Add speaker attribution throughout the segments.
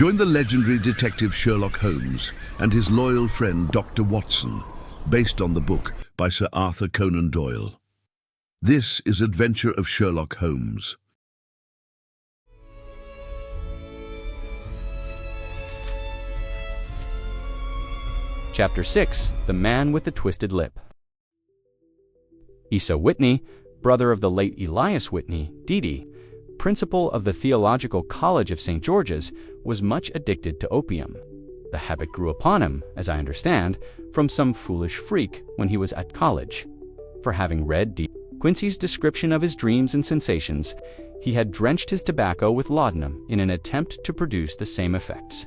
Speaker 1: Join the legendary detective Sherlock Holmes and his loyal friend Dr. Watson, based on the book by Sir Arthur Conan Doyle. This is Adventure of Sherlock Holmes.
Speaker 2: Chapter 6. The Man with the Twisted Lip. Asa Whitney, brother of the late Elias Whitney, D.D., principal of the Theological College of St. George's, was much addicted to opium. The habit grew upon him, as I understand, from some foolish freak when he was at college. For having read D. Quincy's description of his dreams and sensations, he had drenched his tobacco with laudanum in an attempt to produce the same effects.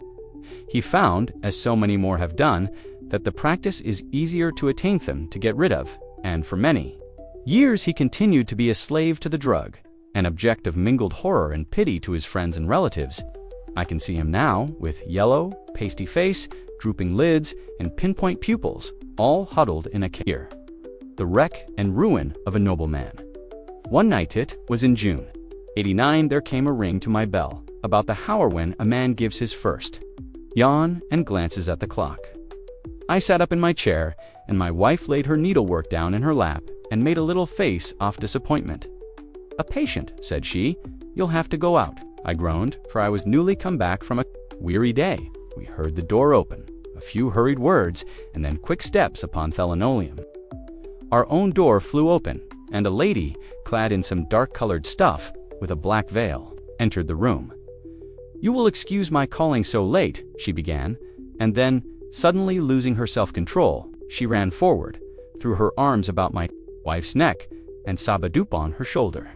Speaker 2: He found, as so many more have done, that the practice is easier to attain than to get rid of, and for many years he continued to be a slave to the drug, an object of mingled horror and pity to his friends and relatives. I can see him now, with yellow, pasty face, drooping lids, and pinpoint pupils, all huddled in a chair. The wreck and ruin of a nobleman. One night, it was in June '89, there came a ring to my bell, about the hour when a man gives his first yawn and glances at the clock. I sat up in my chair, and my wife laid her needlework down in her lap and made a little face of disappointment. "A patient," said she. "You'll have to go out." I groaned, for I was newly come back from a weary day. We heard the door open, a few hurried words, and then quick steps upon linoleum. Our own door flew open, and a lady, clad in some dark-colored stuff, with a black veil, entered the room. "You will excuse my calling so late," she began, and then, suddenly losing her self-control, she ran forward, threw her arms about my wife's neck, and sabadoop on her shoulder.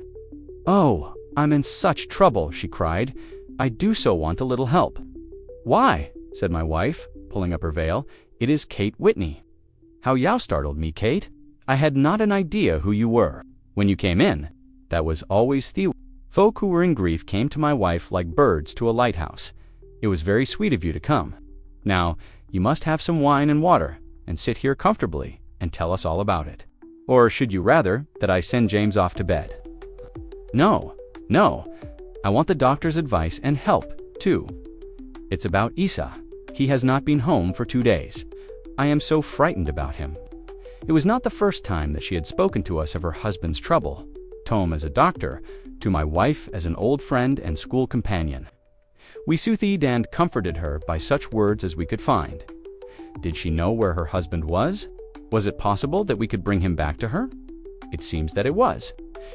Speaker 2: "Oh, I'm in such trouble," she cried. "I do so want a little help." "Why?" said my wife, pulling up her veil. "It is Kate Whitney." "How you startled me, Kate. I had not an idea who you were. When you came in, that was always the folk who were in grief came to my wife like birds to a lighthouse. It was very sweet of you to come. Now, you must have some wine and water, and sit here comfortably, and tell us all about it. Or should you rather that I send James off to bed?" No. I want the doctor's advice and help, too. It's about Isa. He has not been home for 2 days. I am so frightened about him." It was not the first time that she had spoken to us of her husband's trouble, Tom as a doctor, to my wife as an old friend and school companion. We soothed and comforted her by such words as we could find. Did she know where her husband was? Was it possible that we could bring him back to her? It seems that it was.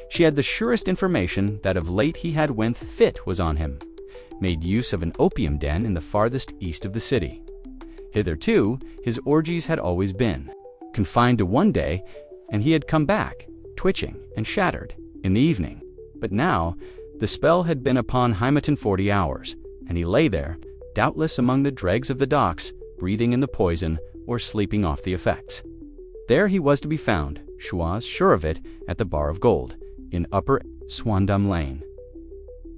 Speaker 2: She had the surest information that of late he had when fit was on him, made use of an opium den in the farthest east of the city. Hitherto, his orgies had always been confined to one day, and he had come back, twitching and shattered, in the evening. But now, the spell had been upon Hymeton 40 hours, and he lay there, doubtless among the dregs of the docks, breathing in the poison or sleeping off the effects. There he was to be found, she was sure of it, at the Bar of Gold, in Upper Swandam Lane.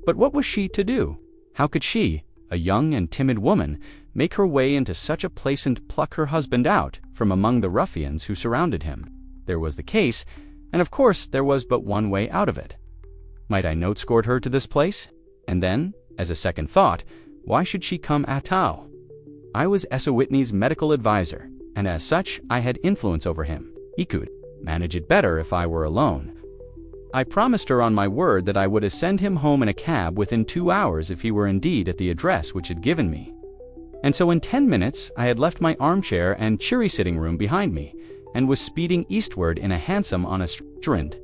Speaker 2: But what was she to do? How could she, a young and timid woman, make her way into such a place and pluck her husband out from among the ruffians who surrounded him? There was the case, and of course there was but one way out of it. Might I note-escort her to this place? And then, as a second thought, why should she come at all? I was Asa Whitney's medical advisor, and as such I had influence over him. He could manage it better if I were alone. I promised her on my word that I would send him home in a cab within 2 hours if he were indeed at the address which had given me. And so in 10 minutes I had left my armchair and cheery sitting room behind me, and was speeding eastward in a hansom on a strand.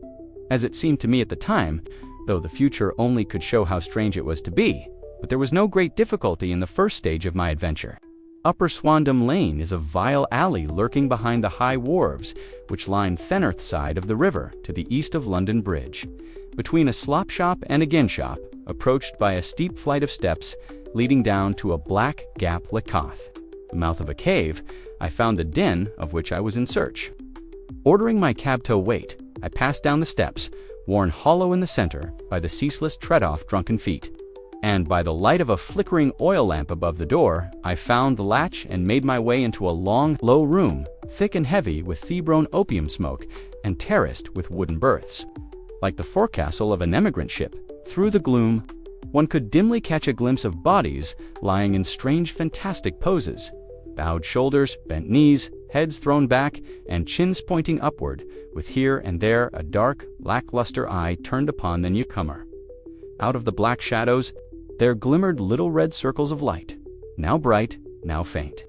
Speaker 2: As it seemed to me at the time, though the future only could show how strange it was to be, but there was no great difficulty in the first stage of my adventure. Upper Swandam Lane is a vile alley lurking behind the high wharves which line Fennerth side of the river to the east of London Bridge, between a slop shop and a gin shop, approached by a steep flight of steps leading down to a black gap lacoth, the mouth of a cave. I found the den of which I was in search. Ordering my cab to wait, I passed down the steps, worn hollow in the center by the ceaseless tread-off drunken feet, and by the light of a flickering oil lamp above the door, I found the latch and made my way into a long, low room, thick and heavy with Thebron opium smoke and terraced with wooden berths. Like the forecastle of an emigrant ship, through the gloom, One could dimly catch a glimpse of bodies lying in strange, fantastic poses. Bowed shoulders, bent knees, heads thrown back, and chins pointing upward, with here and there a dark, lackluster eye turned upon the newcomer. Out of the black shadows, there glimmered little red circles of light, now bright, now faint.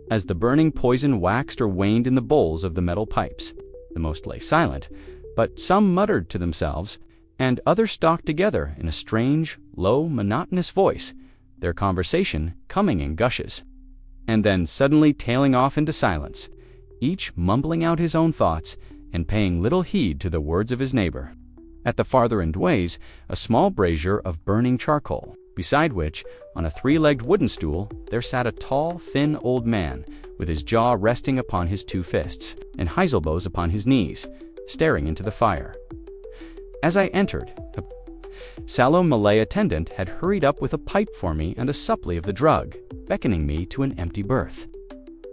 Speaker 2: As the burning poison waxed or waned in the bowls of the metal pipes, the most lay silent, but some muttered to themselves, and others talked together in a strange, low, monotonous voice, their conversation coming in gushes, and then suddenly tailing off into silence, each mumbling out his own thoughts and paying little heed to the words of his neighbor. At the farther end ways, a small brazier of burning charcoal, beside which, on a three-legged wooden stool, there sat a tall, thin old man, with his jaw resting upon his two fists, and heiselbows upon his knees, staring into the fire. As I entered, a sallow Malay attendant had hurried up with a pipe for me and a supply of the drug, beckoning me to an empty berth.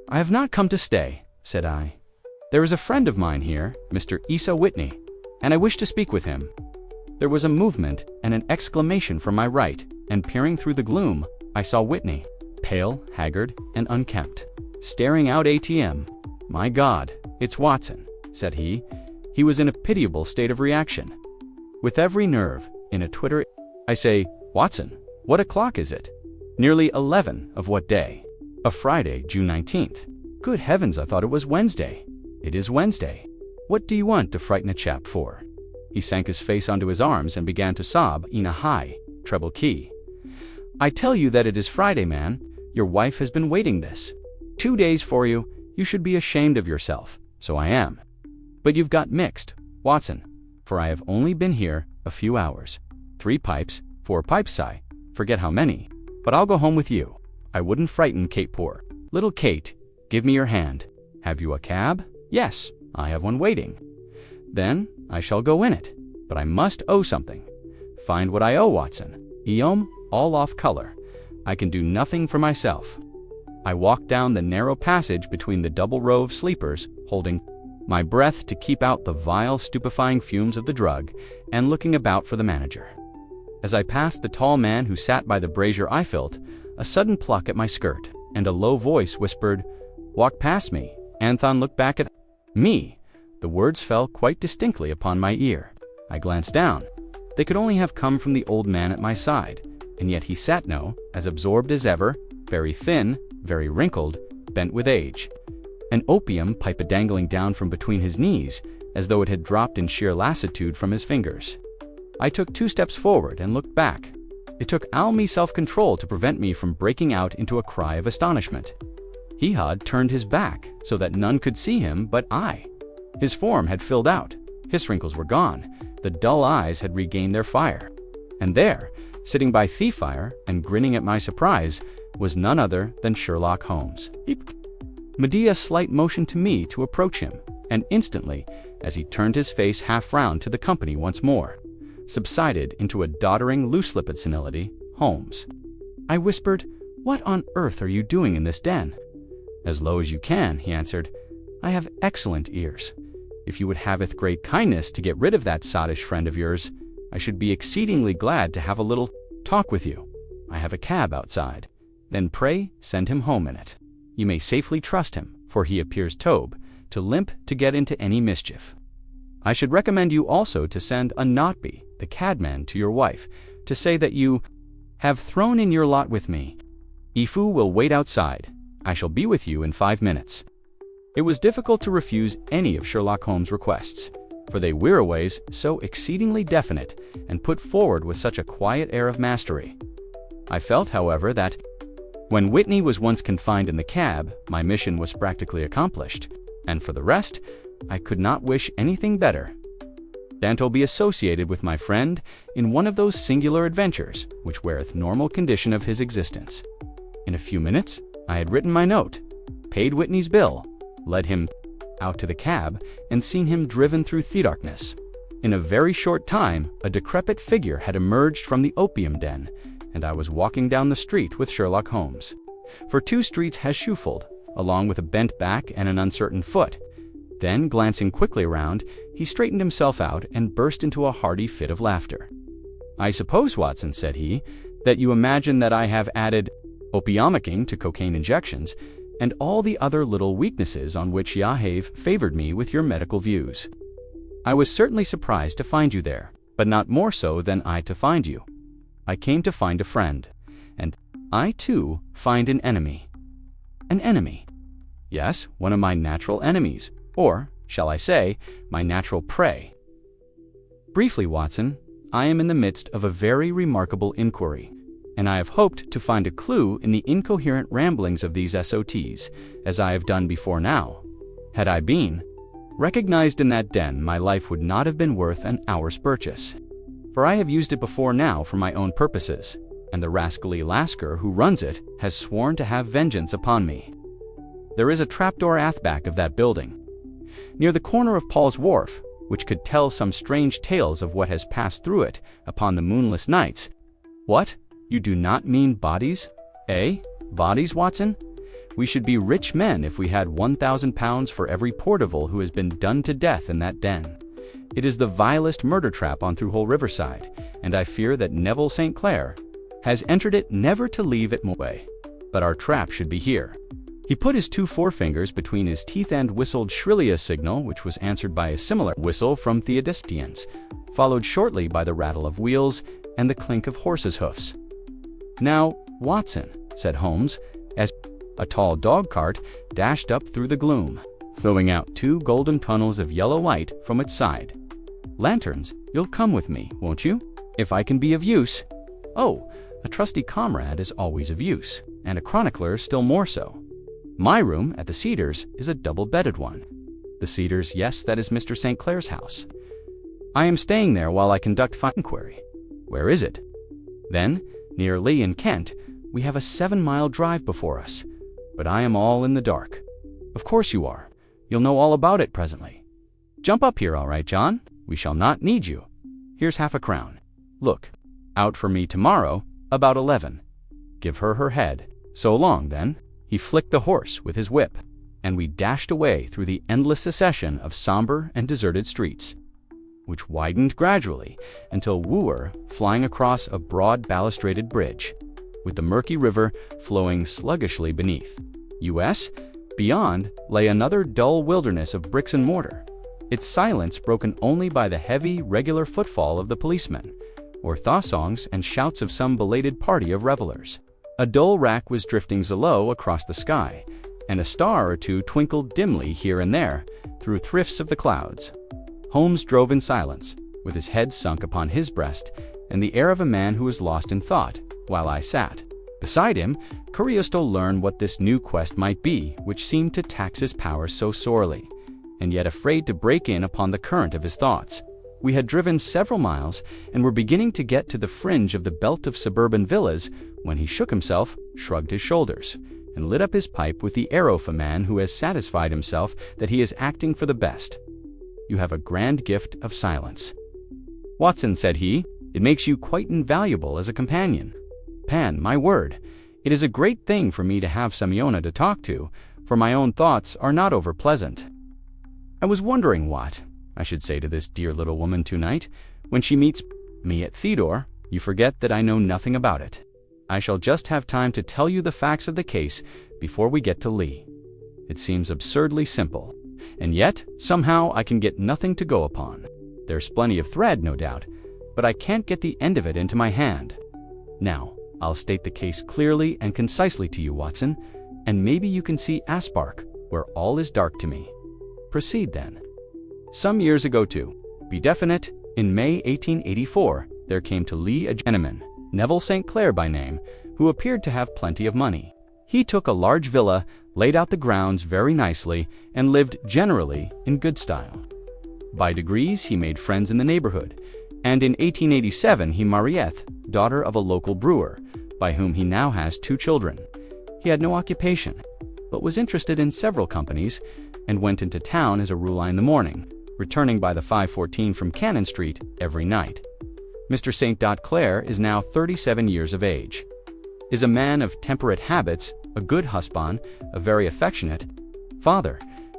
Speaker 2: "I have not come to stay," said I. "There is a friend of mine here, Mr. Isa Whitney, and I wish to speak with him." There was a movement and an exclamation from my right, and peering through the gloom, I saw Whitney, pale, haggard, and unkempt, staring out ATM. "My God, it's Watson," said he. He was in a pitiable state of reaction. With every nerve in a twitter, I say, "Watson, what o'clock is it?" "Nearly 11 of what day?" "A Friday, June 19th. "Good heavens, I thought it was Wednesday." "It is Wednesday. What do you want to frighten a chap for?" He sank his face onto his arms and began to sob in a high, treble key. "I tell you that it is Friday, man. Your wife has been waiting this 2 days for you. You should be ashamed of yourself." "So I am. But you've got mixed, Watson, for I have only been here a few hours. 3 pipes, 4 pipes, I forget how many. But I'll go home with you. I wouldn't frighten Kate poor. Little Kate, give me your hand. Have you a cab?" "Yes, I have one waiting." "Then I shall go in it. But I must owe something." "Find what I owe, Watson." "Eom, all off color. I can do nothing for myself." I walked down the narrow passage between the double row of sleepers, holding my breath to keep out the vile, stupefying fumes of the drug, and looking about for the manager. As I passed the tall man who sat by the brazier, I felt a sudden pluck at my skirt, and a low voice whispered, "Walk past me." Anthon looked back at me. The words fell quite distinctly upon my ear. I glanced down. They could only have come from the old man at my side, and yet he sat as absorbed as ever, very thin, very wrinkled, bent with age. An opium pipe dangling down from between his knees, as though it had dropped in sheer lassitude from his fingers. I took 2 steps forward and looked back. It took all me self-control to prevent me from breaking out into a cry of astonishment. He had turned his back so that none could see him but I. His form had filled out. His wrinkles were gone. The dull eyes had regained their fire. And there, sitting by the fire and grinning at my surprise, was none other than Sherlock Holmes. He made a slight motion to me to approach him, and instantly, as he turned his face half round to the company once more, subsided into a doddering, loose-lipped senility, Holmes. I whispered, "What on earth are you doing in this den?" "As low as you can," he answered. "I have excellent ears. If you would have it great kindness to get rid of that sottish friend of yours, I should be exceedingly glad to have a little talk with you. I have a cab outside. Then pray send him home in it. You may safely trust him, for he appears to limp to get into any mischief. I should recommend you also to send a Notby, the cadman, to your wife, to say that you have thrown in your lot with me. Ifu will wait outside. I shall be with you in 5 minutes." It was difficult to refuse any of Sherlock Holmes' requests, for they were always so exceedingly definite and put forward with such a quiet air of mastery. I felt, however, that when Whitney was once confined in the cab, my mission was practically accomplished, and for the rest, I could not wish anything better than to be associated with my friend in one of those singular adventures which weareth normal condition of his existence. In a few minutes, I had written my note, paid Whitney's bill, led him out to the cab, and seen him driven through the darkness. In a very short time, a decrepit figure had emerged from the opium den, and I was walking down the street with Sherlock Holmes. For 2 streets has shuffled, along with a bent back and an uncertain foot. Then, glancing quickly around, he straightened himself out and burst into a hearty fit of laughter. "I suppose, Watson," said he, "that you imagine that I have added opiumicing to cocaine injections and all the other little weaknesses on which you have favored me with your medical views. I was certainly surprised to find you there, but not more so than I to find you. I came to find a friend, and I, too, find an enemy." "An enemy?" "Yes, one of my natural enemies, or, shall I say, my natural prey. Briefly, Watson, I am in the midst of a very remarkable inquiry, and I have hoped to find a clue in the incoherent ramblings of these SOTs, as I have done before now. Had I been recognized in that den, my life would not have been worth an hour's purchase, for I have used it before now for my own purposes, and the rascally Lasker who runs it has sworn to have vengeance upon me. There is a trapdoor athback of that building, near the corner of Paul's Wharf, which could tell some strange tales of what has passed through it upon the moonless nights." "What? You do not mean bodies? Eh? Bodies, Watson? We should be rich men if we had £1,000 for every Porterville who has been done to death in that den. It is the vilest murder trap on through whole Riverside, and I fear that Neville St. Clair has entered it never to leave it away. But our trap should be here." He put his 2 forefingers between his teeth and whistled shrilly a signal which was answered by a similar whistle from Theodosians, followed shortly by the rattle of wheels and the clink of horses' hoofs. "Now, Watson," said Holmes, as a tall dog-cart dashed up through the gloom, throwing out 2 golden tunnels of yellow light from its side. "Lanterns, you'll come with me, won't you? If I can be of use." "Oh, a trusty comrade is always of use, and a chronicler still more so. My room at the Cedars is a double-bedded one." "The Cedars, yes, that is Mr. St. Clair's house. I am staying there while I conduct inquiry." "Where is it?" "Then, near Lee in Kent. We have a 7-mile drive before us, but I am all in the dark." "Of course you are. You'll know all about it presently. Jump up here, all right, John? We shall not need you. Here's half a crown. Look, out for me tomorrow, about 11. Give her her head. So long, then." He flicked the horse with his whip, and we dashed away through the endless succession of somber and deserted streets, which widened gradually until we were flying across a broad balustraded bridge, with the murky river flowing sluggishly beneath. U.S. Beyond lay another dull wilderness of bricks and mortar, its silence broken only by the heavy, regular footfall of the policemen, or thaw-songs and shouts of some belated party of revelers. A dull rack was drifting low across the sky, and a star or two twinkled dimly here and there through thrifts of the clouds. Holmes drove in silence, with his head sunk upon his breast, and the air of a man who was lost in thought, while I sat beside him, curious to learn what this new quest might be which seemed to tax his powers so sorely, and yet afraid to break in upon the current of his thoughts. We had driven several miles, and were beginning to get to the fringe of the belt of suburban villas, when he shook himself, shrugged his shoulders, and lit up his pipe with the air of a man who has satisfied himself that he is acting for the best. "You have a grand gift of silence, Watson," said he. "It makes you quite invaluable as a companion. Pan, my word, it is a great thing for me to have Semyona to talk to, for my own thoughts are not over pleasant. I was wondering what I should say to this dear little woman tonight, when she meets me at Theodore. You forget that I know nothing about it. I shall just have time to tell you the facts of the case before we get to Lee. It seems absurdly simple, and yet, somehow, I can get nothing to go upon. There's plenty of thread, no doubt, but I can't get the end of it into my hand. Now, I'll state the case clearly and concisely to you, Watson, and maybe you can see Aspark, where all is dark to me. Proceed, then. Some years ago, to be definite, in May 1884, there came to Lee a gentleman, Neville St. Clair by name, who appeared to have plenty of money. He took a large villa, laid out the grounds very nicely, and lived generally in good style. By degrees he made friends in the neighborhood, and in 1887 he married, daughter of a local brewer, by whom he now has 2 children. He had no occupation, but was interested in several companies, and went into town as a rule in the morning, returning by the 5:14 from Cannon Street every night. Mr. St. Clair is now 37 years of age, is a man of temperate habits, a good husband, a very affectionate father,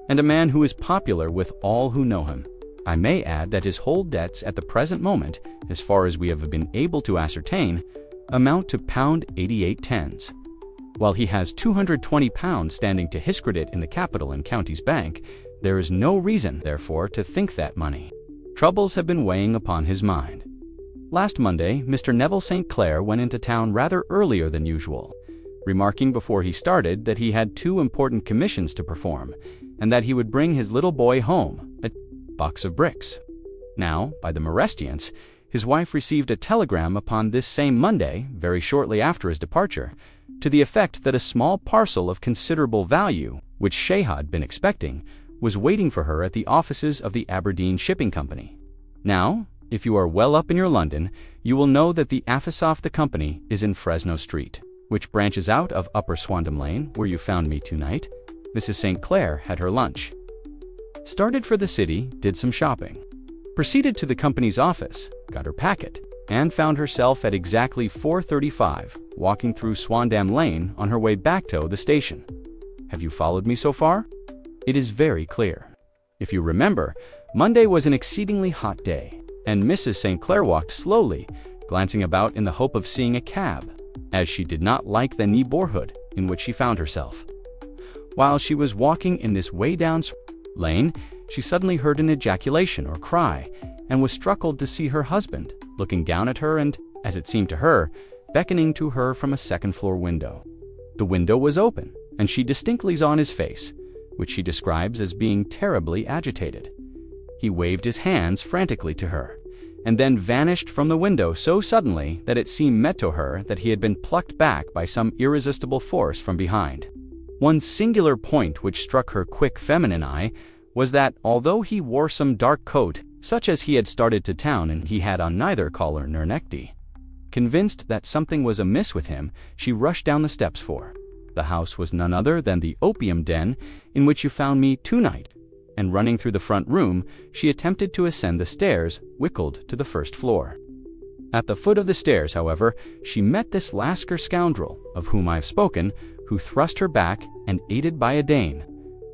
Speaker 2: and a man who is popular with all who know him. I may add that his whole debts at the present moment, as far as we have been able to ascertain, amount to £88.10. While he has £220 standing to his credit in the Capital and Counties Bank, there is no reason, therefore, to think that money. Troubles have been weighing upon his mind. Last Monday, Mr. Neville St. Clair went into town rather earlier than usual, remarking before he started that he had 2 important commissions to perform, and that he would bring his little boy home a box of bricks. Now, by the Morestians, his wife received a telegram upon this same Monday, very shortly after his departure, to the effect that a small parcel of considerable value, which she had been expecting, was waiting for her at the offices of the Aberdeen Shipping Company. Now, if you are well up in your London, you will know that the office of the company is in Fresno Street, which branches out of Upper Swandam Lane, where you found me tonight. Mrs. St. Clair had her lunch. Started for the city, did some shopping. Proceeded to the company's office, got her packet, and found herself at exactly 4:35, walking through Swandam Lane on her way back to the station. Have you followed me so far? It is very clear. If you remember, Monday was an exceedingly hot day, and Mrs. St. Clair walked slowly, glancing about in the hope of seeing a cab, as she did not like the neighborhood in which she found herself. While she was walking in this way down lane, she suddenly heard an ejaculation or cry, and was struck to see her husband looking down at her and, as it seemed to her, beckoning to her from a second-floor window. The window was open, and she distinctly saw his face, which she describes as being terribly agitated. He waved his hands frantically to her, and then vanished from the window so suddenly that it seemed to her that he had been plucked back by some irresistible force from behind. One singular point which struck her quick feminine eye was that, although he wore some dark coat, such as he had started to town, and he had on neither collar nor necktie. Convinced that something was amiss with him, she rushed down the steps for. The house was none other than the opium den in which you found me tonight, and running through the front room, she attempted to ascend the stairs, wickled to the first floor. At the foot of the stairs, however, she met this Lascar scoundrel, of whom I have spoken, who thrust her back, and aided by a Dane,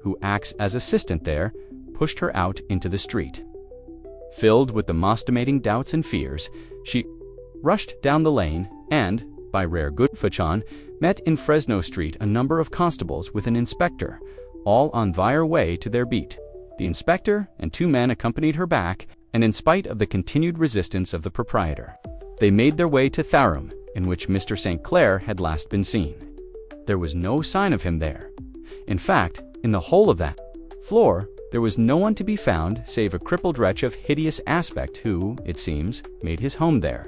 Speaker 2: who acts as assistant there, pushed her out into the street. Filled with the most estimating doubts and fears, she rushed down the lane, and, by rare good fortune, met in Fresno Street a number of constables with an inspector, all on their way to their beat. The inspector and 2 men accompanied her back, and in spite of the continued resistance of the proprietor, they made their way to the room in which Mr. St. Clair had last been seen. There was no sign of him there. In fact, in the whole of that floor, there was no one to be found save a crippled wretch of hideous aspect who, it seems, made his home there.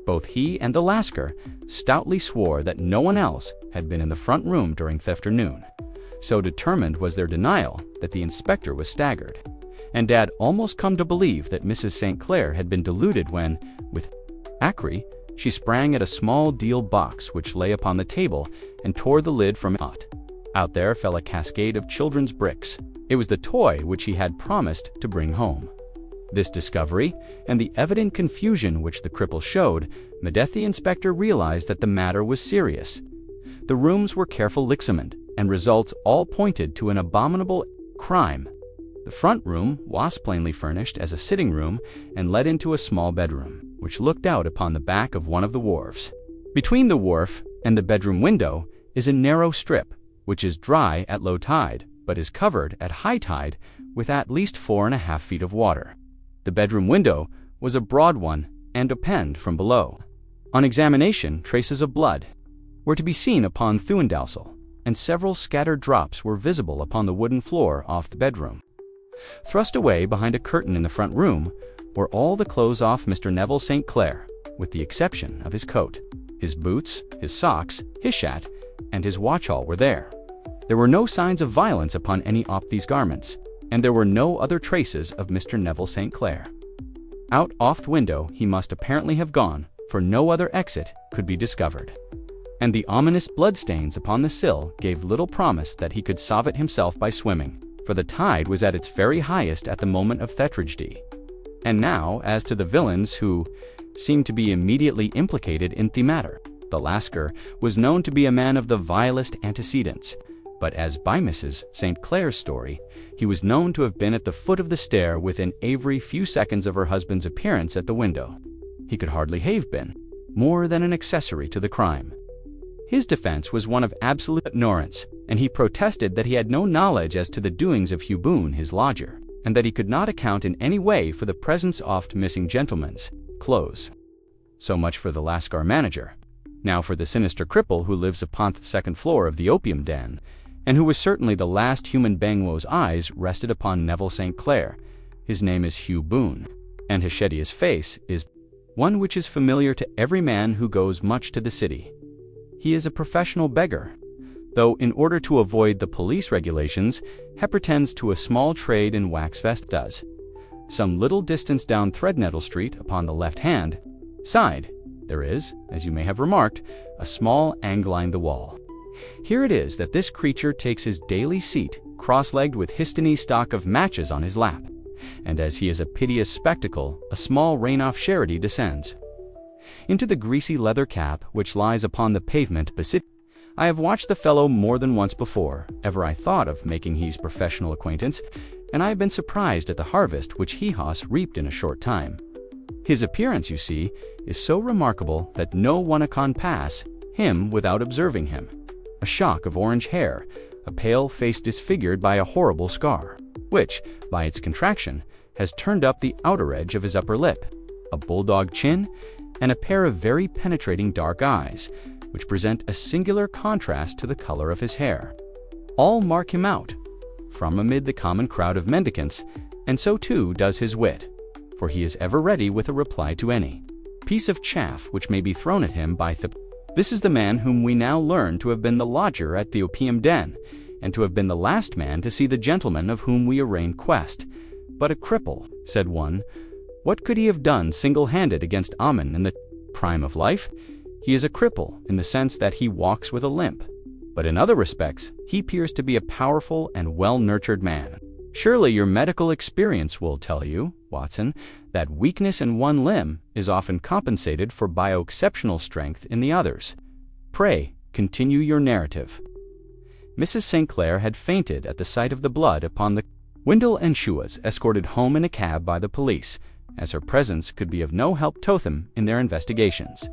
Speaker 2: Both he and the Lascar stoutly swore that no one else had been in the front room during the afternoon. So determined was their denial that the inspector was staggered, and Dad almost come to believe that Mrs. St. Clair had been deluded when, with acri, she sprang at a small deal box which lay upon the table and tore the lid from it. Out there fell a cascade of children's bricks. It was the toy which he had promised to bring home. This discovery, and the evident confusion which the cripple showed, made the inspector realize that the matter was serious. The rooms were carefully examined, and results all pointed to an abominable crime. The front room was plainly furnished as a sitting room and led into a small bedroom, which looked out upon the back of one of the wharves. Between the wharf and the bedroom window is a narrow strip, which is dry at low tide, but is covered at high tide with at least 4.5 feet of water. The bedroom window was a broad one and opened from below. On examination, traces of blood were to be seen upon Thuendalsel, and several scattered drops were visible upon the wooden floor off the bedroom. Thrust away behind a curtain in the front room were all the clothes off Mr. Neville St. Clair, with the exception of his coat. His boots, his socks, his hat, and his watch-all were there. There were no signs of violence upon any of these garments, and there were no other traces of Mr. Neville St. Clair. Out off the window he must apparently have gone, for no other exit could be discovered. And the ominous bloodstains upon the sill gave little promise that he could solve it himself by swimming, for the tide was at its very highest at the moment of the tragedy. And now, as to the villains who seemed to be immediately implicated in the matter. The Lascar was known to be a man of the vilest antecedents, but as by Mrs. St. Clair's story, he was known to have been at the foot of the stair within every few seconds of her husband's appearance at the window. He could hardly have been more than an accessory to the crime. His defense was one of absolute ignorance, and he protested that he had no knowledge as to the doings of Hugh Boone, his lodger, and that he could not account in any way for the presence of the missing gentleman's clothes. So much for the Lascar manager. Now for the sinister cripple who lives upon the second floor of the opium den, and who was certainly the last human being whose eyes rested upon Neville St. Clair. His name is Hugh Boone, and his shadiest face is one which is familiar to every man who goes much to the city. He is a professional beggar, though in order to avoid the police regulations, he pretends to a small trade in wax vestas. Some little distance down Threadneedle Street upon the left-hand side, there is, as you may have remarked, a small angle line the wall. Here it is that this creature takes his daily seat, cross-legged with Histony stock of matches on his lap, and as he is a piteous spectacle, a small rain-off charity descends. Into the greasy leather cap which lies upon the pavement beside. I have watched the fellow more than once before ever I thought of making his professional acquaintance, and I have been surprised at the harvest which he has reaped in a short time. His appearance, you see, is so remarkable that no one can pass him without observing him. A shock of orange hair, a pale face disfigured by a horrible scar, which, by its contraction, has turned up the outer edge of his upper lip, a bulldog chin, and a pair of very penetrating dark eyes, which present a singular contrast to the color of his hair. All mark him out from amid the common crowd of mendicants, and so too does his wit, for he is ever ready with a reply to any piece of chaff which may be thrown at him by This is the man whom we now learn to have been the lodger at the opium den, and to have been the last man to see the gentleman of whom we arraign quest. But a cripple, said one. What could he have done single-handed against Ammon in the prime of life? He is a cripple in the sense that he walks with a limp, but in other respects he appears to be a powerful and well-nurtured man. Surely your medical experience will tell you, Watson, that weakness in one limb is often compensated for by exceptional strength in the others. Pray, continue your narrative. Mrs. St. Clair had fainted at the sight of the blood upon the Windle, and she was escorted home in a cab by the police, as her presence could be of no help to them in their investigations.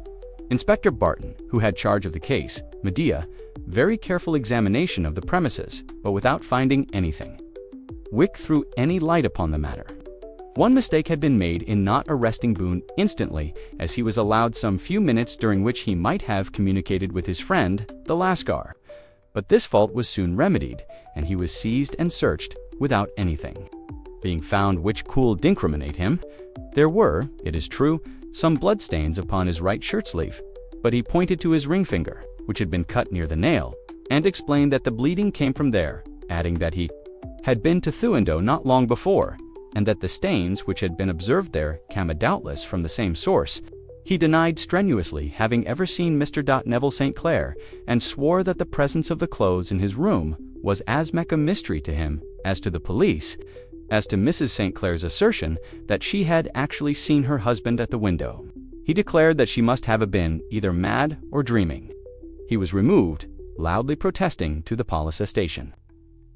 Speaker 2: Inspector Barton, who had charge of the case, Medea, very careful examination of the premises, but without finding anything. Wick threw any light upon the matter. One mistake had been made in not arresting Boone instantly, as he was allowed some few minutes during which he might have communicated with his friend, the Lascar. But this fault was soon remedied, and he was seized and searched without anything being found which could incriminate him. There were, it is true, some bloodstains upon his right shirt sleeve, but he pointed to his ring finger, which had been cut near the nail, and explained that the bleeding came from there, adding that he had been to Thuindo not long before, and that the stains which had been observed there came doubtless from the same source. He denied strenuously having ever seen Mr. Neville St. Clair, and swore that the presence of the clothes in his room was as much a mystery to him as to the police. As to Mrs. St. Clair's assertion that she had actually seen her husband at the window, he declared that she must have been either mad or dreaming. He was removed, loudly protesting, to the police station,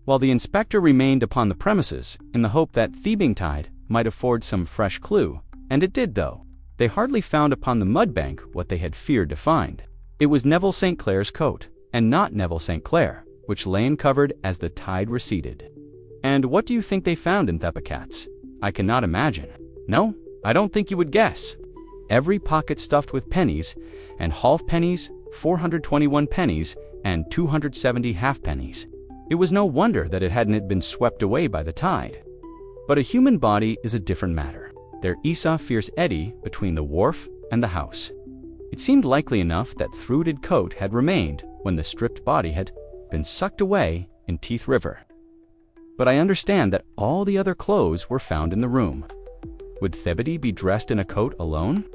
Speaker 2: while the inspector remained upon the premises in the hope that thieving tide might afford some fresh clue, and it did, though they hardly found upon the mud bank what they had feared to find. It was Neville St. Clair's coat, and not Neville St. Clair, which lay uncovered as the tide receded. And what do you think they found in Thepacats? I cannot imagine. No, I don't think you would guess. Every pocket stuffed with pennies, and halfpennies, 421 pennies, and 270 halfpennies. It was no wonder that it hadn't been swept away by the tide. But a human body is a different matter. There is a fierce eddy between the wharf and the house. It seemed likely enough that Thruded coat had remained when the stripped body had been sucked away in Teith River. But I understand that all the other clothes were found in the room. Would Thebedy be dressed in a coat alone?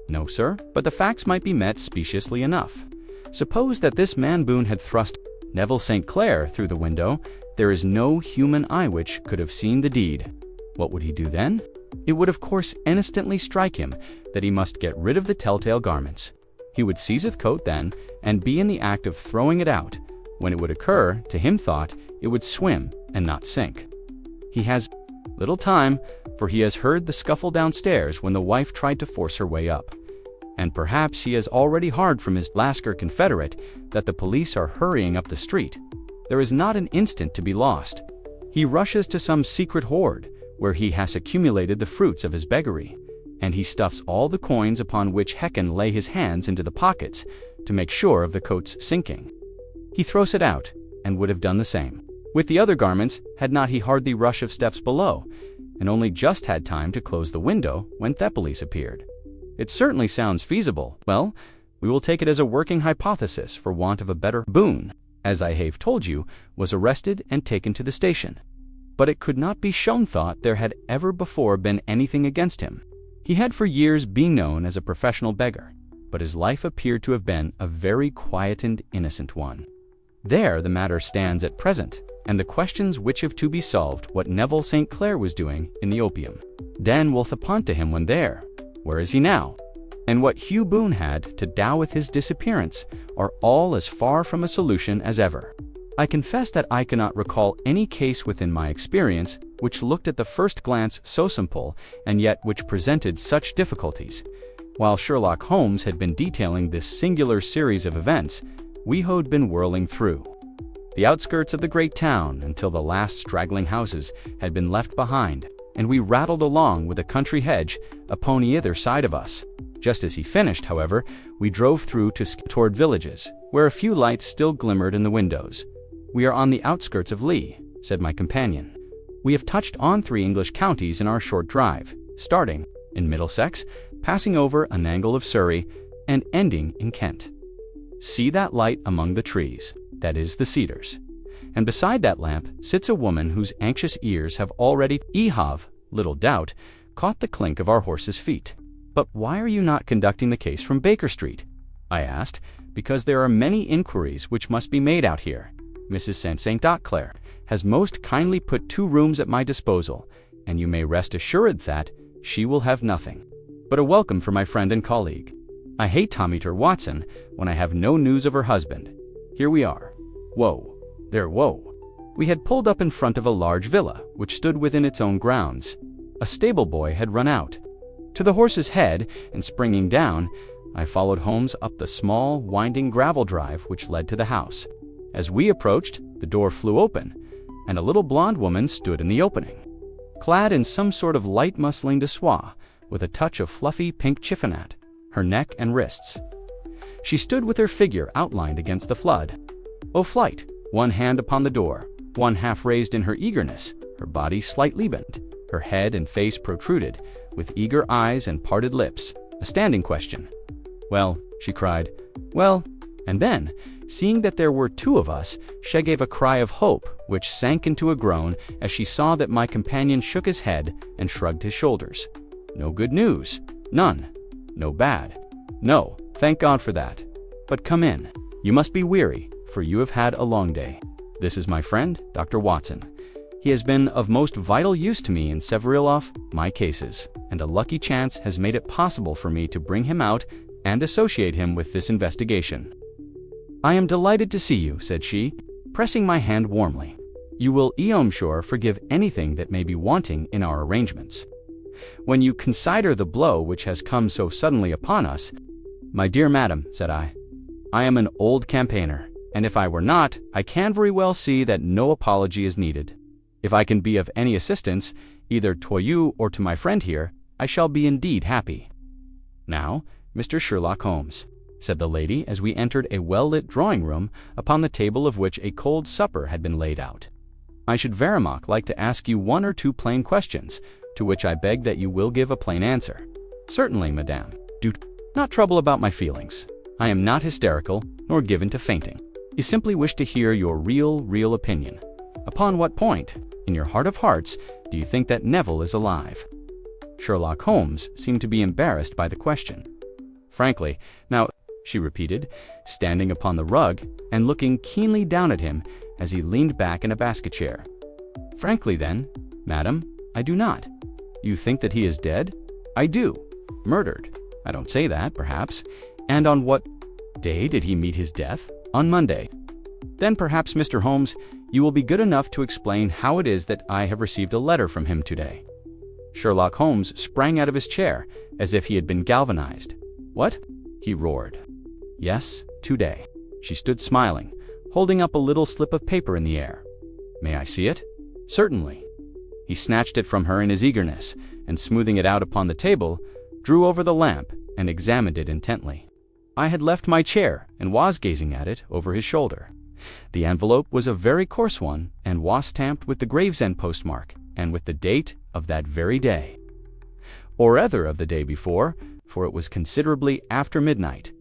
Speaker 2: No, sir, but the facts might be met speciously enough. Suppose that this man Boone had thrust Neville St. Clair through the window, there is no human eye which could have seen the deed. What would he do then? It would of course instantly strike him that he must get rid of the telltale garments. He would seize his coat then, and be in the act of throwing it out, When it would occur, to him thought, it would swim and not sink. He has little time, for he has heard the scuffle downstairs when the wife tried to force her way up. And perhaps he has already heard from his Lascar confederate that the police are hurrying up the street. There is not an instant to be lost. He rushes to some secret hoard, where he has accumulated the fruits of his beggary, and he stuffs all the coins upon which Heckin lay his hands into the pockets to make sure of the coat's sinking. He throws it out, and would have done the same with the other garments had not he heard the rush of steps below, and only just had time to close the window when Thepales appeared. It certainly sounds feasible. Well, we will take it as a working hypothesis for want of a better. Boone, as I have told you, was arrested and taken to the station. But it could not be shown thought there had ever before been anything against him. He had for years been known as a professional beggar, but his life appeared to have been a very quiet and innocent one. There the matter stands at present, and the questions which have to be solved what Neville St. Clair was doing in the opium. Den will thapont to him when there. Where is he now? And what Hugh Boone had to do with his disappearance are all as far from a solution as ever. I confess that I cannot recall any case within my experience which looked at the first glance so simple and yet which presented such difficulties. While Sherlock Holmes had been detailing this singular series of events, we had been whirling through the outskirts of the great town until the last straggling houses had been left behind, and we rattled along with a country hedge upon either side of us. Just as he finished, however, we drove through toward villages, where a few lights still glimmered in the windows. "We are on the outskirts of Lee," said my companion. "We have touched on 3 English counties in our short drive, starting in Middlesex, passing over an angle of Surrey, and ending in Kent. See that light among the trees? That is the cedars. And beside that lamp sits a woman whose anxious ears have already, little doubt, caught the clink of our horses' feet." "But why are you not conducting the case from Baker Street?" I asked. "Because there are many inquiries which must be made out here. Mrs. St. Clair has most kindly put 2 rooms at my disposal, and you may rest assured that she will have nothing but a welcome for my friend and colleague. I hate Tommyter Watson when I have no news of her husband. Here we are. Whoa, there, whoa." We had pulled up in front of a large villa, which stood within its own grounds. A stable boy had run out to the horse's head, and springing down, I followed Holmes up the small, winding gravel drive which led to the house. As we approached, the door flew open, and a little blonde woman stood in the opening, clad in some sort of light muslin de soie, with a touch of fluffy pink chiffon at her neck and wrists. She stood with her figure outlined against the flood. O flight, one hand upon the door, one half raised in her eagerness, her body slightly bent, her head and face protruded, with eager eyes and parted lips, a standing question. "Well," she cried, "well," and then, seeing that there were 2 of us, she gave a cry of hope which sank into a groan as she saw that my companion shook his head and shrugged his shoulders. "No good news? None? No bad? No, thank God for that. But come in. You must be weary, for you have had a long day. This is my friend, Dr. Watson. He has been of most vital use to me in several of my cases, and a lucky chance has made it possible for me to bring him out and associate him with this investigation." "I am delighted to see you," said she, pressing my hand warmly. "You will, I am sure, forgive anything that may be wanting in our arrangements. When you consider the blow which has come so suddenly upon us—" "My dear madam," said I am an old campaigner, and if I were not, I can very well see that no apology is needed. If I can be of any assistance, either to you or to my friend here, I shall be indeed happy." "Now, Mr. Sherlock Holmes," said the lady as we entered a well-lit drawing-room upon the table of which a cold supper had been laid out, "I should very much like to ask you 1 or 2 plain questions, to which I beg that you will give a plain answer." "Certainly, madame. Do not trouble about my feelings. I am not hysterical, nor given to fainting. I simply wish to hear your real opinion. Upon what point, in your heart of hearts, do you think that Neville is alive?" Sherlock Holmes seemed to be embarrassed by the question. "Frankly, now," she repeated, standing upon the rug and looking keenly down at him as he leaned back in a basket chair. "Frankly, then, madam, I do not." "You think that he is dead?" "I do. Murdered. I don't say that, perhaps. And on what day did he meet his death?" "On Monday." Then perhaps, Mr. Holmes, you will be good enough to explain how it is that I have received a letter from him today." Sherlock Holmes sprang out of his chair as if he had been galvanized. "What?" he roared. "Yes, today." She stood smiling, holding up a little slip of paper in the air. "May I see it?" "Certainly." He snatched it from her in his eagerness, and smoothing it out upon the table, drew over the lamp and examined it intently. I had left my chair and was gazing at it over his shoulder. The envelope was a very coarse one and was stamped with the Gravesend postmark and with the date of that very day. Or rather of the day before, for it was considerably after midnight.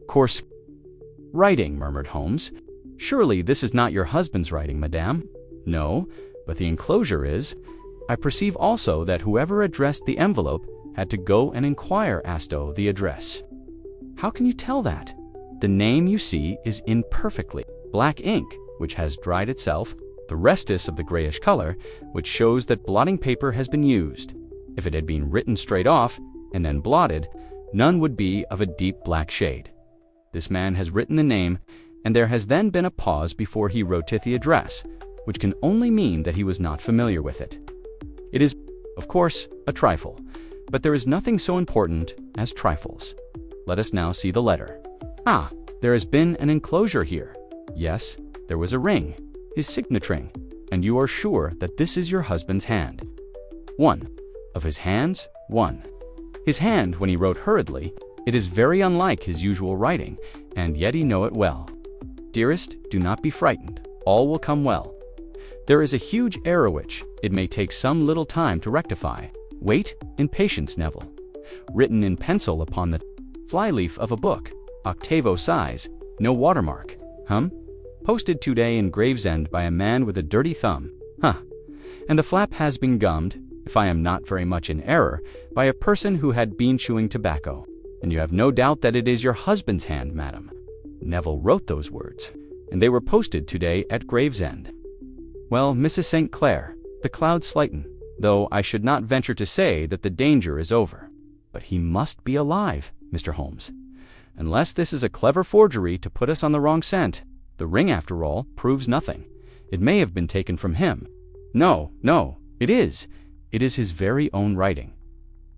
Speaker 2: "Coarse writing," murmured Holmes. "Surely this is not your husband's writing, madame?" "No, but the enclosure is. I perceive also that whoever addressed the envelope had to go and inquire as to the address." "How can you tell that?" "The name you see is in perfectly black ink, which has dried itself, the restus of the grayish color, which shows that blotting paper has been used. If it had been written straight off and then blotted, none would be of a deep black shade. This man has written the name, and there has then been a pause before he wrote the address, which can only mean that he was not familiar with it. It is, of course, a trifle, but there is nothing so important as trifles. Let us now see the letter. Ah, there has been an enclosure here. Yes, there was a ring, his signet ring, and you are sure that this is your husband's hand. 1. Of his hands, 1. His hand, when he wrote hurriedly, it is very unlike his usual writing, and yet he know it well. Dearest, do not be frightened. All will come well. There is a huge error which it may take some little time to rectify. Wait in patience, Neville. Written in pencil upon the flyleaf of a book, octavo size, no watermark. Posted today in Gravesend by a man with a dirty thumb. And the flap has been gummed, if I am not very much in error, by a person who had been chewing tobacco. And you have no doubt that it is your husband's hand, madam. Neville wrote those words, and they were posted today at Gravesend. Well, Mrs. St. Clair, the clouds lighten, though I should not venture to say that the danger is over. But he must be alive, Mr. Holmes. Unless this is a clever forgery to put us on the wrong scent, the ring, after all, proves nothing. It may have been taken from him. No, it is. It is his very own writing.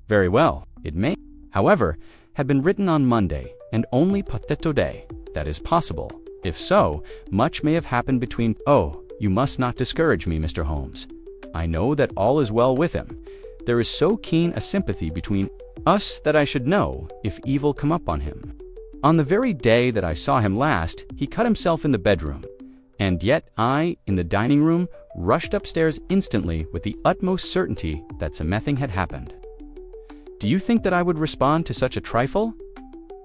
Speaker 2: Very well, it may, however, have been written on Monday, and only today. That is possible. If so, much may have happened between... Oh, you must not discourage me, Mr. Holmes. I know that all is well with him. There is so keen a sympathy between us that I should know if evil come up on him. On the very day that I saw him last, he cut himself in the bedroom, and yet I, in the dining room, rushed upstairs instantly with the utmost certainty that something had happened. Do you think that I would respond to such a trifle,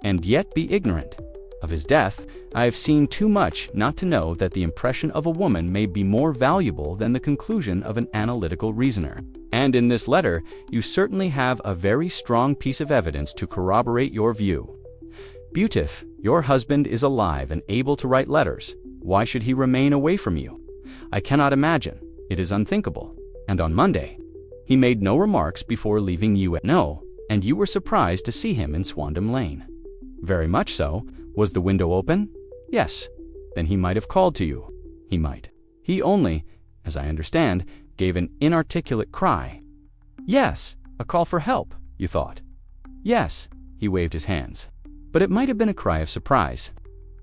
Speaker 2: and yet be ignorant? Of his death, I have seen too much not to know that the impression of a woman may be more valuable than the conclusion of an analytical reasoner. And in this letter, you certainly have a very strong piece of evidence to corroborate your view. Beautif, your husband is alive and able to write letters. Why should he remain away from you? I cannot imagine. It is unthinkable. And on Monday, he made no remarks before leaving you and you were surprised to see him in Swandam Lane. Very much so. Was the window open? Yes. Then he might have called to you. He might. He only, as I understand, gave an inarticulate cry. Yes, a call for help, you thought. Yes, he waved his hands. But it might have been a cry of surprise.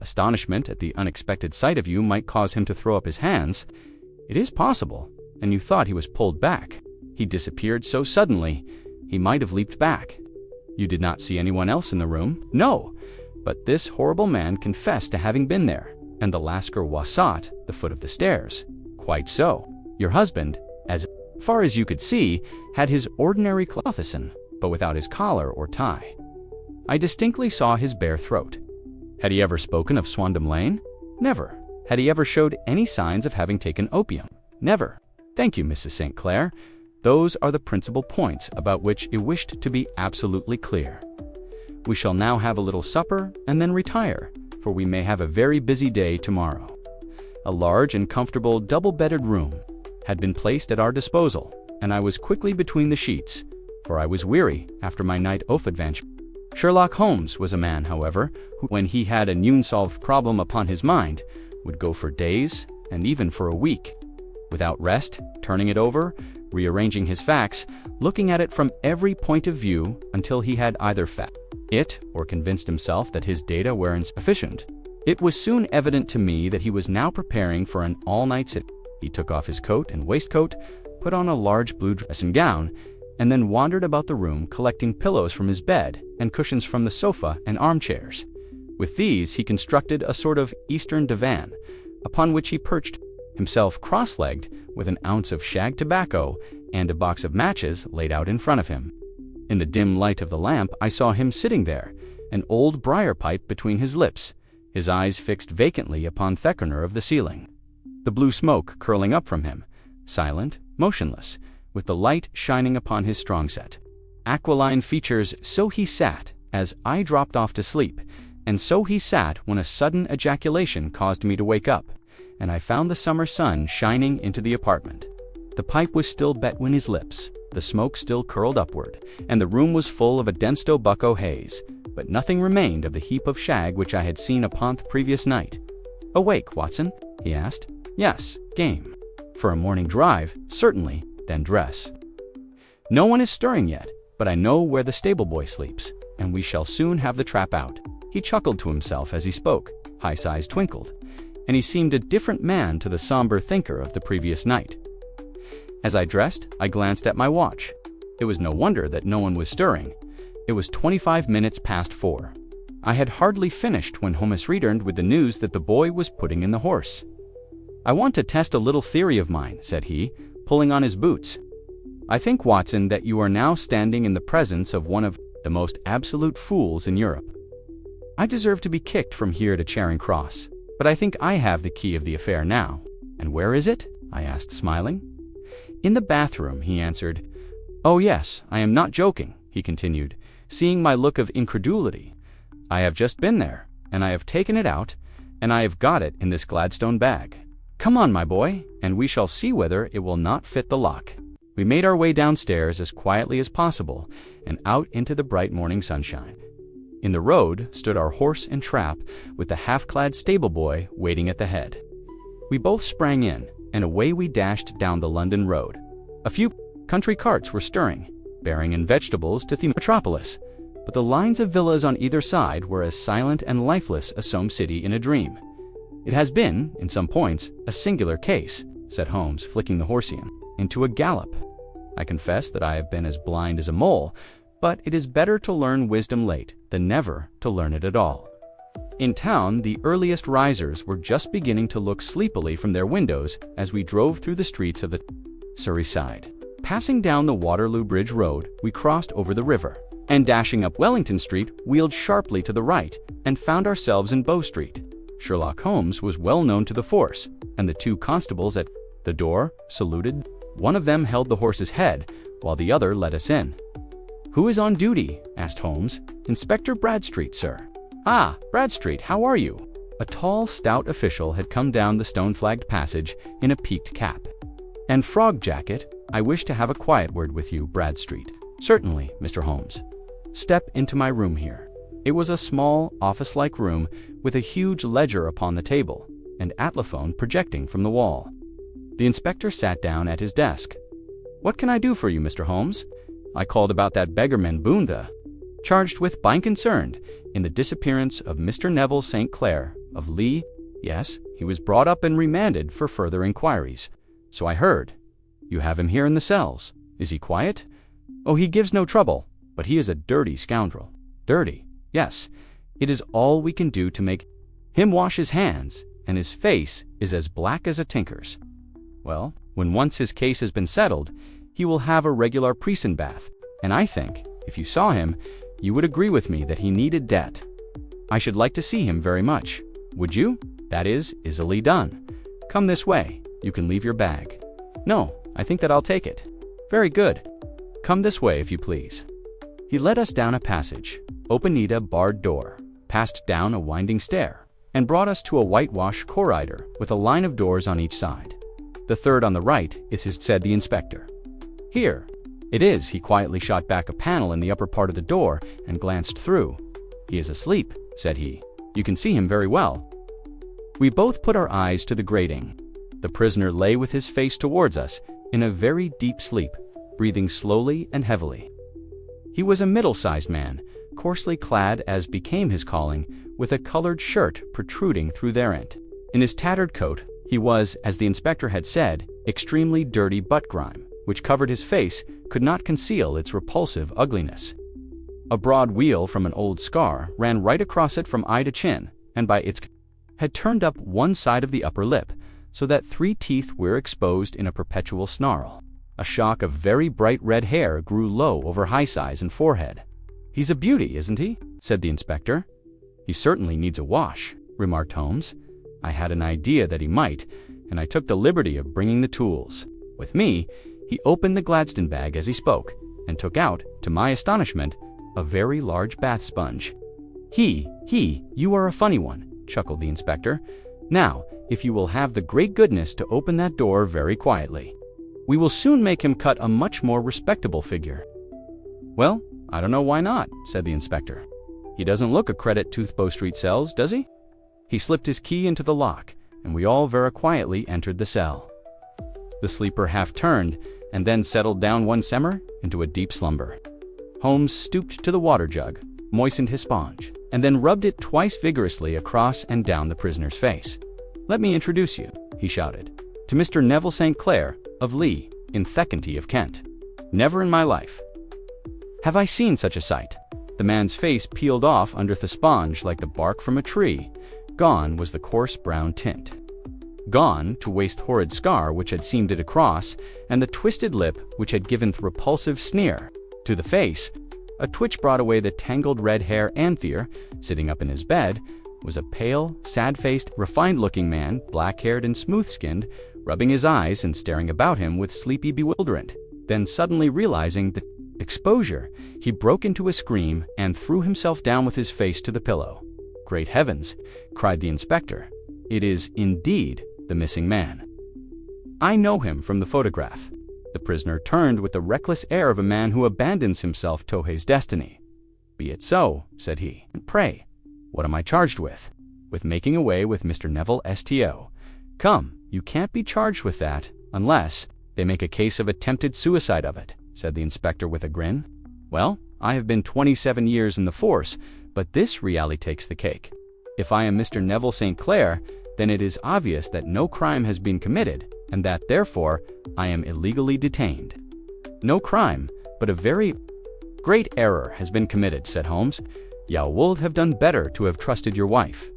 Speaker 2: Astonishment at the unexpected sight of you might cause him to throw up his hands. It is possible, and you thought he was pulled back. He disappeared so suddenly, he might have leaped back. You did not see anyone else in the room? No, but this horrible man confessed to having been there, and the Lascar Wasat, the foot of the stairs. Quite so. Your husband, as far as you could see, had his ordinary clothes on, but without his collar or tie. I distinctly saw his bare throat. Had he ever spoken of Swandam Lane? Never. Had he ever showed any signs of having taken opium? Never. Thank you, Mrs. St. Clair. Those are the principal points about which it wished to be absolutely clear. We shall now have a little supper and then retire, for we may have a very busy day tomorrow. A large and comfortable double-bedded room had been placed at our disposal, and I was quickly between the sheets, for I was weary after my night of adventure. Sherlock Holmes was a man, however, who, when he had an unsolved problem upon his mind, would go for days and even for a week. Without rest, turning it over, rearranging his facts, looking at it from every point of view until he had either found it or convinced himself that his data were insufficient. It was soon evident to me that he was now preparing for an all-night sit. He took off his coat and waistcoat, put on a large blue dress and gown, and then wandered about the room collecting pillows from his bed and cushions from the sofa and armchairs. With these he constructed a sort of Eastern divan, upon which he perched himself cross-legged with an ounce of shag tobacco and a box of matches laid out in front of him. In the dim light of the lamp I saw him sitting there, an old briar pipe between his lips, his eyes fixed vacantly upon the corner of the ceiling, the blue smoke curling up from him, silent, motionless, with the light shining upon his strong-set, aquiline features. So he sat as I dropped off to sleep, and so he sat when a sudden ejaculation caused me to wake up, and I found the summer sun shining into the apartment. The pipe was still between his lips, the smoke still curled upward, and the room was full of a dense tobacco haze, but nothing remained of the heap of shag which I had seen upon the previous night. "Awake, Watson?" he asked. "Yes, game. For a morning drive, certainly, then dress. No one is stirring yet, but I know where the stable boy sleeps, and we shall soon have the trap out." He chuckled to himself as he spoke, his eyes twinkled, and he seemed a different man to the somber thinker of the previous night. As I dressed, I glanced at my watch. It was no wonder that no one was stirring. It was 25 minutes past 4. I had hardly finished when Holmes returned with the news that the boy was putting in the horse. "I want to test a little theory of mine," said he, pulling on his boots. "I think, Watson, that you are now standing in the presence of one of the most absolute fools in Europe. I deserve to be kicked from here to Charing Cross, but I think I have the key of the affair now." "And where is it?" I asked, smiling. "In the bathroom," he answered. "Oh yes, I am not joking," he continued, seeing my look of incredulity. "I have just been there, and I have taken it out, and I have got it in this Gladstone bag. Come on, my boy, and we shall see whether it will not fit the lock." We made our way downstairs as quietly as possible and out into the bright morning sunshine. In the road stood our horse and trap, with the half-clad stable boy waiting at the head. We both sprang in, and away we dashed down the London road. A few country carts were stirring, bearing in vegetables to the metropolis, but the lines of villas on either side were as silent and lifeless as some city in a dream. "It has been, in some points, a singular case," said Holmes, flicking the horse into a gallop. "I confess that I have been as blind as a mole, but it is better to learn wisdom late than never to learn it at all." In town, the earliest risers were just beginning to look sleepily from their windows as we drove through the streets of the Surrey side. Passing down the Waterloo Bridge Road, we crossed over the river, and dashing up Wellington Street, wheeled sharply to the right and found ourselves in Bow Street. Sherlock Holmes was well known to the force, and the two constables at the door saluted. One of them held the horse's head, while the other let us in. "Who is on duty?" asked Holmes. "Inspector Bradstreet, sir." "Ah, Bradstreet, how are you?" A tall, stout official had come down the stone-flagged passage in a peaked cap and frog jacket. "I wish to have a quiet word with you, Bradstreet." "Certainly, Mr. Holmes. Step into my room here." It was a small, office-like room with a huge ledger upon the table, and atlaphone projecting from the wall. The inspector sat down at his desk. "What can I do for you, Mr. Holmes?" "I called about that beggarman Boonda, charged with being concerned in the disappearance of Mr. Neville St. Clair of Lee." "Yes, he was brought up and remanded for further inquiries." "So I heard. You have him here in the cells. Is he quiet?" "Oh, he gives no trouble, but he is a dirty scoundrel." "Dirty? Yes. It is all we can do to make him wash his hands, and his face is as black as a tinker's. Well, when once his case has been settled, he will have a regular prison bath, and I think, if you saw him, you would agree with me that he needed debt. I should like to see him very much. Would you? That is easily done. Come this way. You can leave your bag." "No, I think that I'll take it." "Very good. Come this way, if you please." He led us down a passage, opened a barred door, passed down a winding stair, and brought us to a whitewash corridor with a line of doors on each side. "The third on the right is his," said the inspector. "Here." "It is." He quietly shot back a panel in the upper part of the door and glanced through. "He is asleep," said he. "You can see him very well." We both put our eyes to the grating. The prisoner lay with his face towards us in a very deep sleep, breathing slowly and heavily. He was a middle-sized man, coarsely clad as became his calling, with a colored shirt protruding through therein. In his tattered coat, he was, as the inspector had said, extremely dirty butt grime, which covered his face, could not conceal its repulsive ugliness. A broad weal from an old scar ran right across it from eye to chin, and by its had turned up one side of the upper lip, so that 3 teeth were exposed in a perpetual snarl. A shock of very bright red hair grew low over high eyes and forehead. "He's a beauty, isn't he?" said the inspector. "He certainly needs a wash," remarked Holmes. I had an idea that he might, and I took the liberty of bringing the tools. With me, he opened the Gladstone bag as he spoke, and took out, to my astonishment, a very large bath sponge. You are a funny one," chuckled the inspector. "Now, if you will have the great goodness to open that door very quietly, we will soon make him cut a much more respectable figure." "Well, I don't know why not," said the inspector. "He doesn't look a credit to Bow Street cells, does he?" He slipped his key into the lock, and we all very quietly entered the cell. The sleeper half turned, and then settled down one summer into a deep slumber. Holmes stooped to the water jug, moistened his sponge, and then rubbed it twice vigorously across and down the prisoner's face. "Let me introduce you," he shouted, "to Mr. Neville St. Clair, of Lee, in Thekkenty of Kent. Never in my life have I seen such a sight." The man's face peeled off under the sponge like the bark from a tree. Gone was the coarse brown tint. Gone to waste horrid scar which had seamed it across, and the twisted lip which had given the repulsive sneer to the face. A twitch brought away the tangled red hair. Anthea, sitting up in his bed, was a pale, sad-faced, refined-looking man, black-haired and smooth-skinned, rubbing his eyes and staring about him with sleepy bewilderment. Then suddenly realizing the exposure, he broke into a scream and threw himself down with his face to the pillow. "Great heavens!" cried the inspector. "It is, indeed, the missing man. I know him from the photograph." The prisoner turned with the reckless air of a man who abandons himself to his destiny. "Be it so," said he. "And pray, what am I charged with?" "With making away with Mr. Neville St. Come, you can't be charged with that, unless they make a case of attempted suicide of it," said the inspector with a grin. "Well, I have been 27 years in the force, but this really takes the cake. If I am Mr. Neville St. Clair, then it is obvious that no crime has been committed, and that, therefore, I am illegally detained." "No crime, but a very great error has been committed," said Holmes. "You would have done better to have trusted your wife."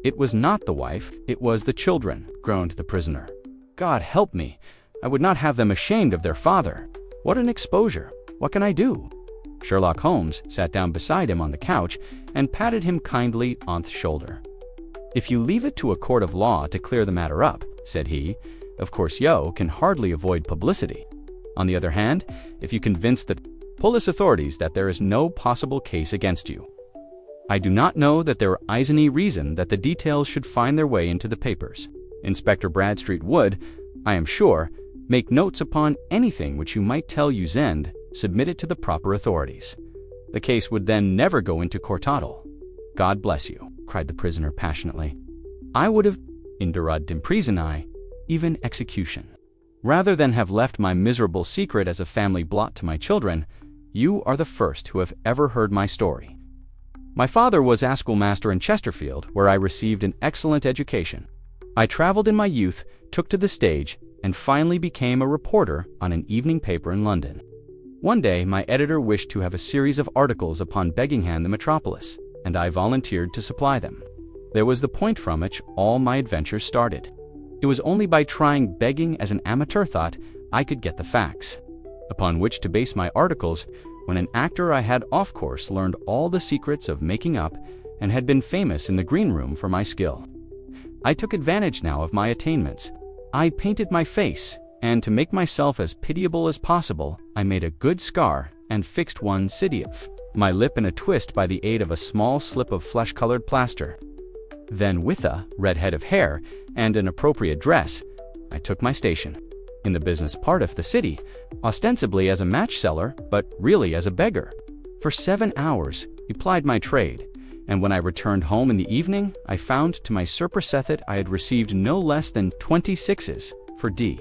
Speaker 2: "It was not the wife, it was the children," groaned the prisoner. "God help me, I would not have them ashamed of their father. What an exposure! What can I do?" Sherlock Holmes sat down beside him on the couch and patted him kindly on the shoulder. "If you leave it to a court of law to clear the matter up," said he, "of course you can hardly avoid publicity. On the other hand, if you convince the police authorities that there is no possible case against you, I do not know that there is any reason that the details should find their way into the papers. Inspector Bradstreet would, I am sure, make notes upon anything which you might tell and submit it to the proper authorities. The case would then never go into cortado." "God bless you," cried the prisoner passionately. "I would have endured imprisonment, even execution, rather than have left my miserable secret as a family blot to my children. You are the first who have ever heard my story. My father was a schoolmaster in Chesterfield, where I received an excellent education. I traveled in my youth, took to the stage, and finally became a reporter on an evening paper in London. One day my editor wished to have a series of articles upon Beggingham the metropolis, and I volunteered to supply them. There was the point from which all my adventures started. It was only by trying begging as an amateur thought I could get the facts upon which to base my articles. When an actor I had of course learned all the secrets of making up and had been famous in the green room for my skill. I took advantage now of my attainments. I painted my face, and to make myself as pitiable as possible, I made a good scar and fixed one city of my lip in a twist by the aid of a small slip of flesh-colored plaster. Then, with a red head of hair and an appropriate dress, I took my station in the business part of the city, ostensibly as a match seller, but really as a beggar. For 7 hours, I plied my trade, and when I returned home in the evening, I found to my supersethet I had received no less than 26s for D.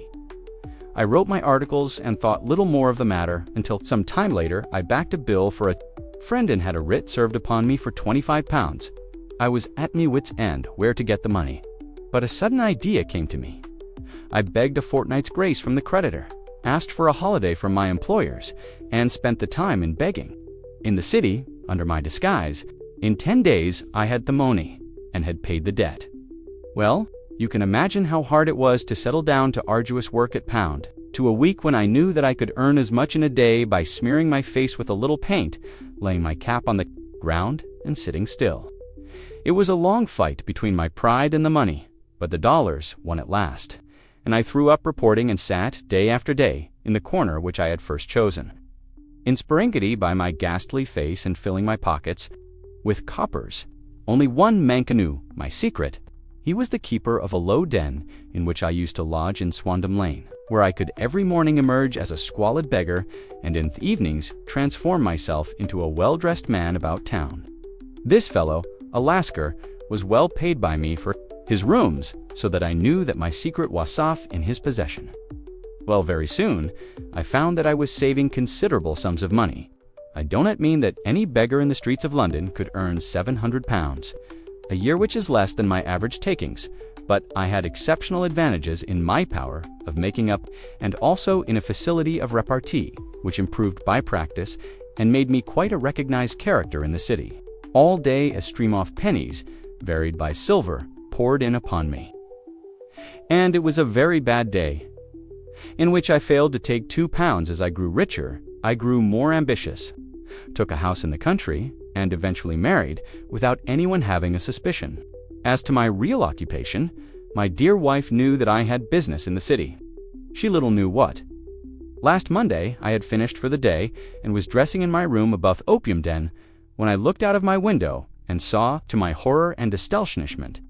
Speaker 2: I wrote my articles and thought little more of the matter until some time later I backed a bill for a friend and had a writ served upon me for £25. I was at me wit's end where to get the money, but a sudden idea came to me. I begged a fortnight's grace from the creditor, asked for a holiday from my employers, and spent the time in begging. In the city, under my disguise, in 10 days I had the money and had paid the debt. Well, you can imagine how hard it was to settle down to arduous work at pound, to a week when I knew that I could earn as much in a day by smearing my face with a little paint, laying my cap on the ground, and sitting still. It was a long fight between my pride and the money, but the dollars won at last, and I threw up reporting and sat, day after day, in the corner which I had first chosen. Inspirited by my ghastly face and filling my pockets with coppers, only one Mancanoe, my secret. He was the keeper of a low den in which I used to lodge in Swandam Lane, where I could every morning emerge as a squalid beggar and in the evenings transform myself into a well-dressed man about town. This fellow, a Lascar, was well paid by me for his rooms, so that I knew that my secret was safe in his possession. Well, very soon, I found that I was saving considerable sums of money. I do not mean that any beggar in the streets of London could earn £700, a year which is less than my average takings, but I had exceptional advantages in my power of making up and also in a facility of repartee, which improved by practice and made me quite a recognized character in the city. All day a stream of pennies, varied by silver, poured in upon me. And it was a very bad day, in which I failed to take £2. As I grew richer, I grew more ambitious, took a house in the country, and eventually married without anyone having a suspicion. As to my real occupation, my dear wife knew that I had business in the city. She little knew what. Last Monday I had finished for the day and was dressing in my room above the opium den when I looked out of my window and saw, to my horror and astonishment,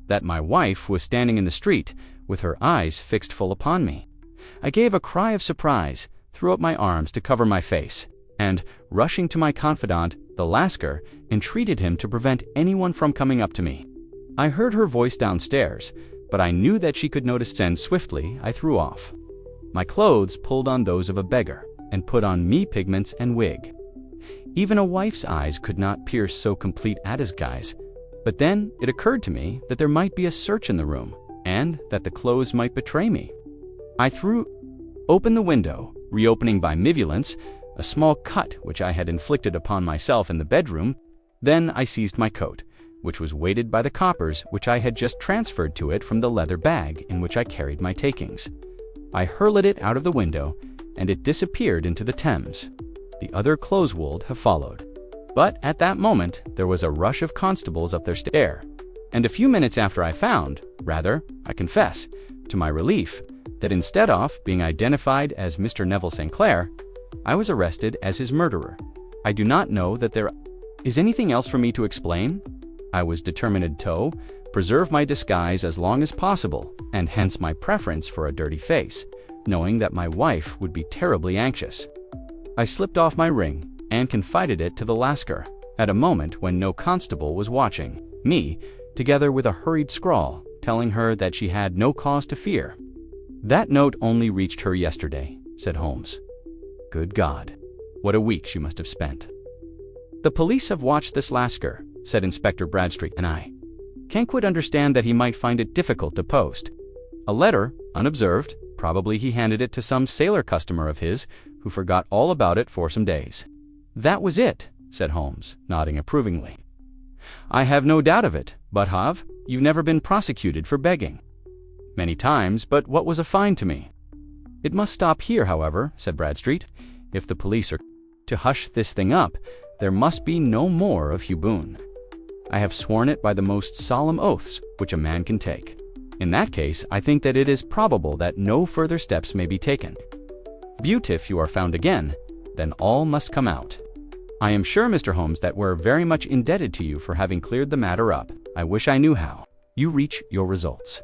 Speaker 2: that my wife was standing in the street with her eyes fixed full upon me. I gave a cry of surprise, threw up my arms to cover my face, and, rushing to my confidant, the Lascar, entreated him to prevent anyone from coming up to me. I heard her voice downstairs, but I knew that she could notice, and swiftly I threw off my clothes, pulled on those of a beggar, and put on me pigments and wig. Even a wife's eyes could not pierce so complete a disguise. But then it occurred to me that there might be a search in the room, and that the clothes might betray me. I threw open the window, reopening by mivulence a small cut which I had inflicted upon myself in the bedroom. Then I seized my coat, which was weighted by the coppers which I had just transferred to it from the leather bag in which I carried my takings. I hurled it out of the window, and it disappeared into the Thames. The other clothes would have followed. But at that moment there was a rush of constables up their stair, and a few minutes after I found, rather, I confess, to my relief, that instead of being identified as Mr. Neville St. Clair, I was arrested as his murderer. I do not know that there is anything else for me to explain. I was determined to preserve my disguise as long as possible, and hence my preference for a dirty face, knowing that my wife would be terribly anxious. I slipped off my ring and confided it to the Lascar at a moment when no constable was watching me, together with a hurried scrawl telling her that she had no cause to fear. "That note only reached her yesterday," said Holmes. "Good God, what a week she must have spent." "The police have watched this Lascar," said Inspector Bradstreet, "and I can't quite understand that he might find it difficult to post a letter unobserved. Probably he handed it to some sailor customer of his who forgot all about it for some days." "That was it," said Holmes, nodding approvingly. "I have no doubt of it, but you've never been prosecuted for begging?" "Many times, but what was a fine to me?" "It must stop here, however," said Bradstreet. "If the police are to hush this thing up, there must be no more of Hugh Boone. I have sworn it by the most solemn oaths which a man can take. In that case, I think that it is probable that no further steps may be taken. But if you are found again, then all must come out. I am sure, Mr. Holmes, that we're very much indebted to you for having cleared the matter up. I wish I knew how you reach your results."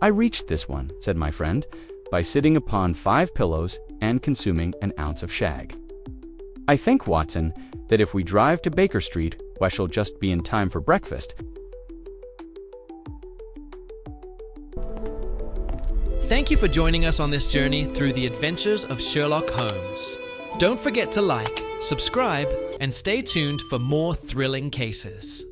Speaker 2: "I reached this one," said my friend, "by sitting upon 5 pillows and consuming an ounce of shag. I think, Watson, that if we drive to Baker Street, I shall just be in time for breakfast.
Speaker 3: Thank you for joining us on this journey through the adventures of Sherlock Holmes. Don't forget to like, subscribe, and stay tuned for more thrilling cases.